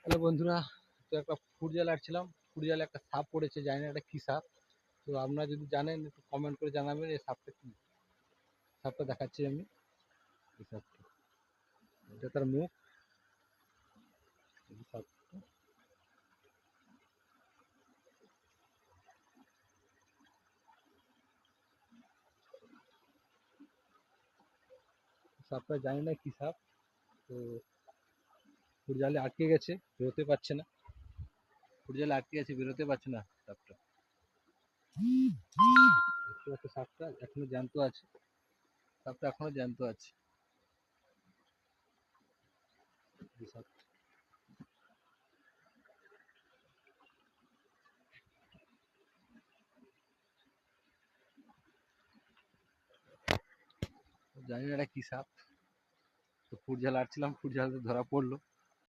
Hello বন্ধুরা, তো একটা ফুড জাল আটছিলাম। ফুড জালে একটা সাপ পড়েছে, জানি না এটা কি সাপ। তো আপনারা যদি জানেন একটু কমেন্ট করে জানাবেন এই সাপটা কি। সাপটা দেখাচ্ছি আমি। এই সাপটা, এটা তার মুখ। এই সাপটা জানি না কি সাপ। তো ফুড জালে আটকে গেছে, বেরোতে পারছে না। ফুড জালে আটকে গেছে, বেরোতে পারছে না সাপটা। দেখতে পাচ্ছ সাপটা এখনো জ্যান্ত আছে। সাপটা এখনো জ্যান্ত আছে। এই সাপ জানি না এটা কি সাপ। তো ফুড জাল আটছিলাম, ফুড জাল ধরা পড়লো।